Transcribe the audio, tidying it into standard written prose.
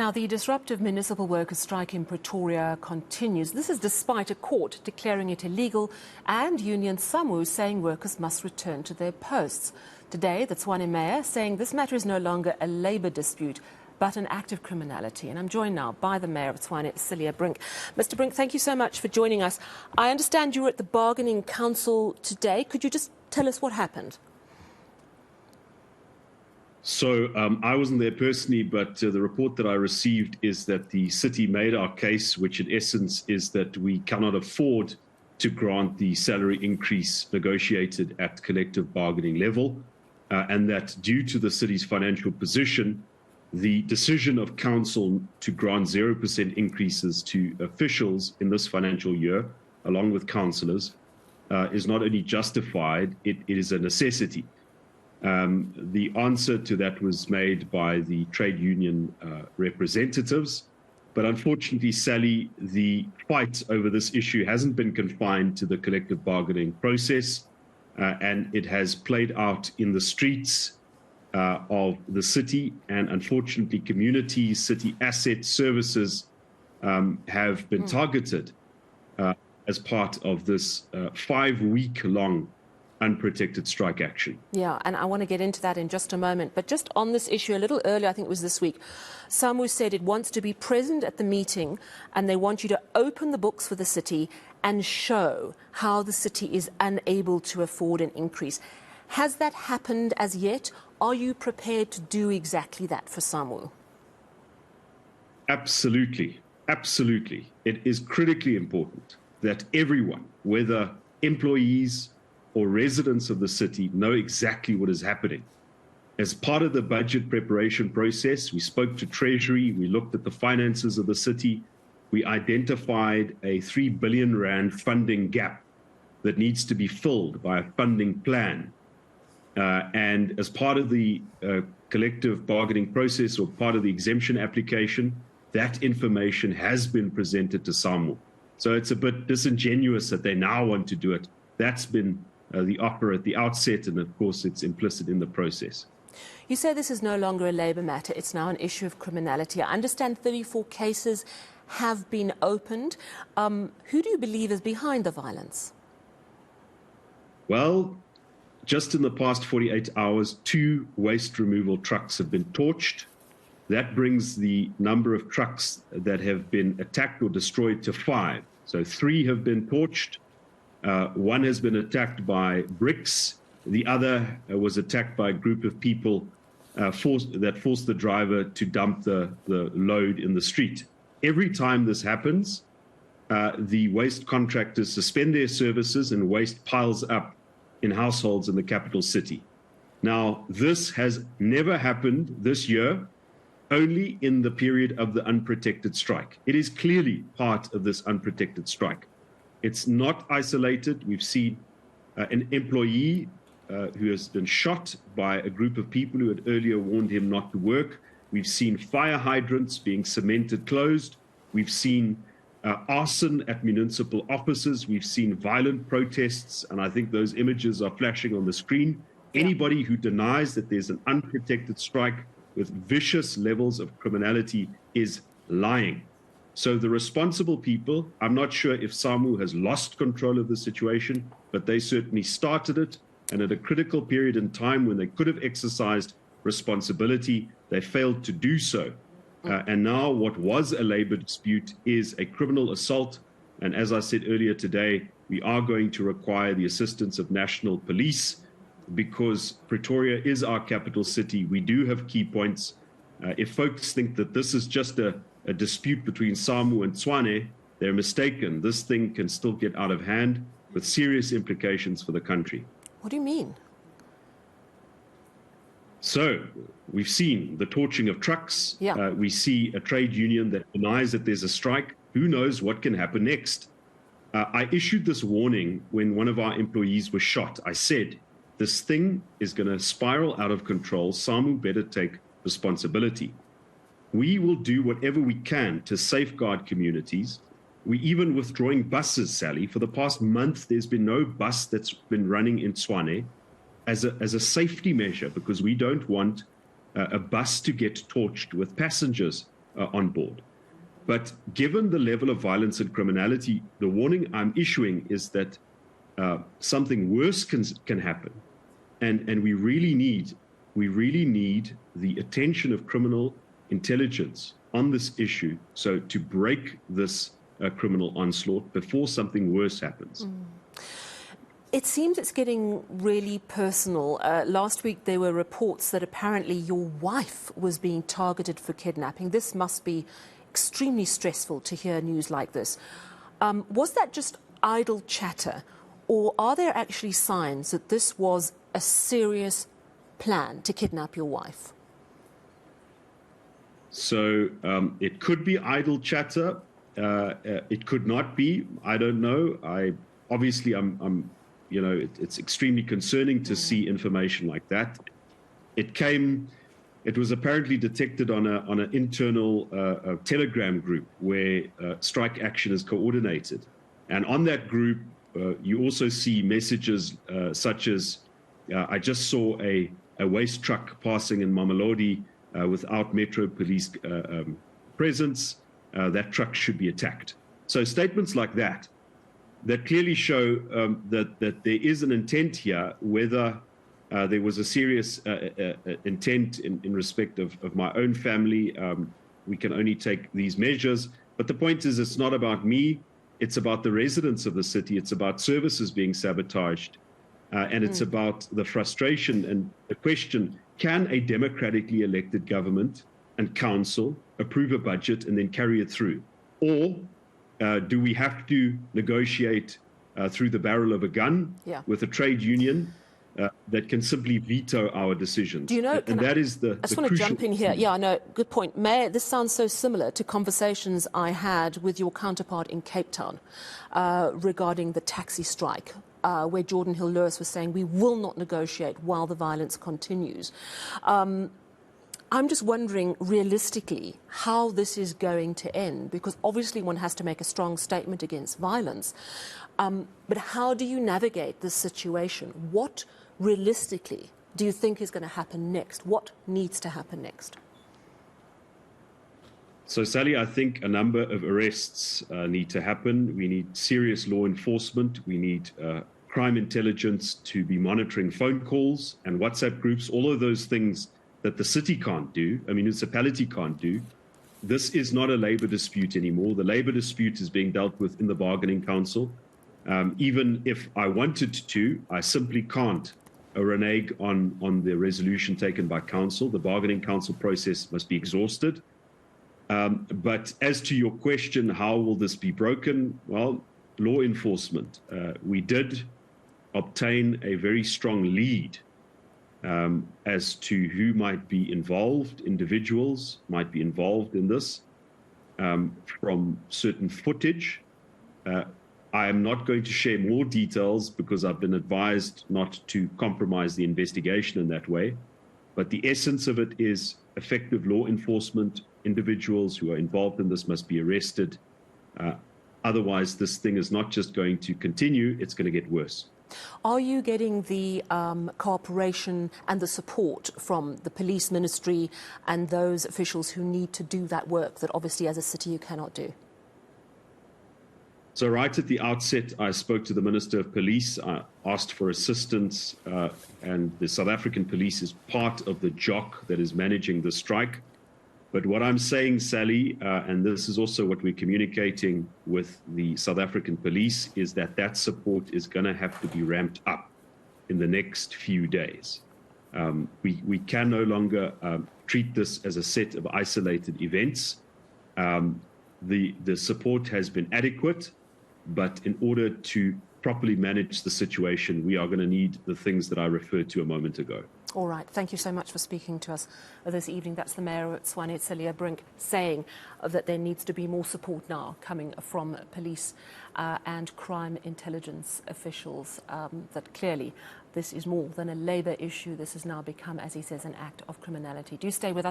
Now, the disruptive municipal workers' strike in Pretoria continues. This is despite a court declaring it illegal and union SAMWU saying workers must return to their posts. Today, the Tshwane mayor saying this matter is no longer a labour dispute, but an act of criminality. And I'm joined now by the mayor of Tshwane, Cilliers Brink. Mr. Brink, thank you so much for joining us. I understand you were at the bargaining council today. Could you just tell us what happened? So I wasn't there personally, but the report that I received is that the city made our case, which in essence is that we cannot afford to grant the salary increase negotiated at collective bargaining level, and that due to the city's financial position, the decision of council to grant 0% increases to officials in this financial year, along with councillors, is not only justified, it is a necessity. The answer to that was made by the trade union representatives. But unfortunately, Sally, the fight over this issue hasn't been confined to the collective bargaining process, and it has played out in the streets of the city. And unfortunately, communities, city assets, services have been targeted as part of this 5-week-long unprotected strike action. Yeah, and I want to get into that in just a moment. But just on this issue, a little earlier, I think it was this week, SAMWU said it wants to be present at the meeting and they want you to open the books for the city and show how the city is unable to afford an increase. Has that happened as yet? Are you prepared to do exactly that for SAMWU? Absolutely. Absolutely. It is critically important that everyone, whether employees or residents of the city, know exactly what is happening. As part of the budget preparation process, we spoke to Treasury, we looked at the finances of the city, we identified a 3 billion rand funding gap that needs to be filled by a funding plan. And as part of the collective bargaining process or part of the exemption application, that information has been presented to SAMWU. So it's a bit disingenuous that they now want to do it. That's been the offer at the outset, and of course it's implicit in the process. You say this is no longer a labour matter, it's now an issue of criminality. I understand 34 cases have been opened. Who do you believe is behind the violence? Well, just in the past 48 hours, 2 waste removal trucks have been torched. That brings the number of trucks that have been attacked or destroyed to 5. So 3 have been torched. 1 has been attacked by bricks. The other was attacked by a group of people that forced the driver to dump the load in the street. Every time this happens, the waste contractors suspend their services and waste piles up in households in the capital city. Now, this has never happened this year, only in the period of the unprotected strike. It is clearly part of this unprotected strike. It's not isolated. We've seen an employee who has been shot by a group of people who had earlier warned him not to work. We've seen fire hydrants being cemented closed. We've seen arson at municipal offices. We've seen violent protests, and I think those images are flashing on the screen. Anybody who denies that there's an unprotected strike with vicious levels of criminality is lying. So the responsible people, I'm not sure if SAMWU has lost control of the situation, but they certainly started it. And at a critical period in time when they could have exercised responsibility, they failed to do so. And now what was a labor dispute is a criminal assault. And as I said earlier today, we are going to require the assistance of national police because Pretoria is our capital city. We do have key points. If folks think that this is just a dispute between SAMWU and Tshwane, they're mistaken. This thing can still get out of hand with serious implications for the country. What do you mean? So we've seen the torching of trucks. We see a trade union that denies that there's a strike. Who knows what can happen next? I issued this warning when one of our employees was shot. I said, this thing is going to spiral out of control. SAMWU better take responsibility. We will do whatever we can to safeguard communities. We even withdrawing buses, Sally. For the past month, there's been no bus that's been running in Tshwane as a safety measure because we don't want a bus to get torched with passengers. on board. But given the level of violence and criminality, the warning I'm issuing is that something worse can happen. And we really need the attention of criminal intelligence on this issue, so to break this criminal onslaught before something worse happens. It seems it's getting really personal. Last week there were reports that apparently your wife was being targeted for kidnapping. This must be extremely stressful to hear news like this. Was that just idle chatter, or are there actually signs that this was a serious plan to kidnap your wife? So it could be idle chatter. It could not be. I don't know. I'm it's extremely concerning to see information like that. It was apparently detected on an internal Telegram group where strike action is coordinated. And on that group, you also see messages such as, I just saw a waste truck passing in Mamelodi without Metro Police presence. That truck should be attacked. So statements like that clearly show that there is an intent here, whether there was a serious intent in respect of my own family. We can only take these measures. But the point is, it's not about me. It's about the residents of the city. It's about services being sabotaged. And it's about the frustration and the question, can a democratically elected government and council approve a budget and then carry it through? Or do we have to negotiate through the barrel of a gun with a trade union that can simply veto our decisions? Do you know, and that is the I just want to jump in here. Yeah, I know, good point. Mayor, this sounds so similar to conversations I had with your counterpart in Cape Town regarding the taxi strike, where Jordan Hill-Lewis was saying we will not negotiate while the violence continues. I'm just wondering, realistically, how this is going to end, because obviously one has to make a strong statement against violence. But how do you navigate this situation? What, realistically, do you think is going to happen next? What needs to happen next? So, Sally, I think a number of arrests need to happen. We need serious law enforcement. We need crime intelligence to be monitoring phone calls and WhatsApp groups, all of those things that the city can't do, a municipality can't do. This is not a labor dispute anymore. The labor dispute is being dealt with in the bargaining council. Even if I wanted to, I simply can't renege on the resolution taken by council. The bargaining council process must be exhausted. But as to your question, how will this be broken? Well, law enforcement. We did obtain a very strong lead as to who might be involved. Individuals might be involved in this from certain footage. I am not going to share more details because I've been advised not to compromise the investigation in that way. But the essence of it is effective law enforcement. Individuals who are involved in this must be arrested. Otherwise, this thing is not just going to continue, it's going to get worse. Are you getting the cooperation and the support from the police ministry and those officials who need to do that work that obviously as a city you cannot do? So right at the outset, I spoke to the Minister of Police. I asked for assistance, and the South African police is part of the JOC that is managing the strike. But what I'm saying, Sally, and this is also what we're communicating with the South African police, is that that support is going to have to be ramped up in the next few days. We can no longer treat this as a set of isolated events. The support has been adequate, but in order to properly manage the situation, we are going to need the things that I referred to a moment ago. All right. Thank you so much for speaking to us this evening. That's the Mayor of Tshwane, Cilliers Brink, saying that there needs to be more support now coming from police and crime intelligence officials, that clearly this is more than a labour issue. This has now become, as he says, an act of criminality. Do stay with us.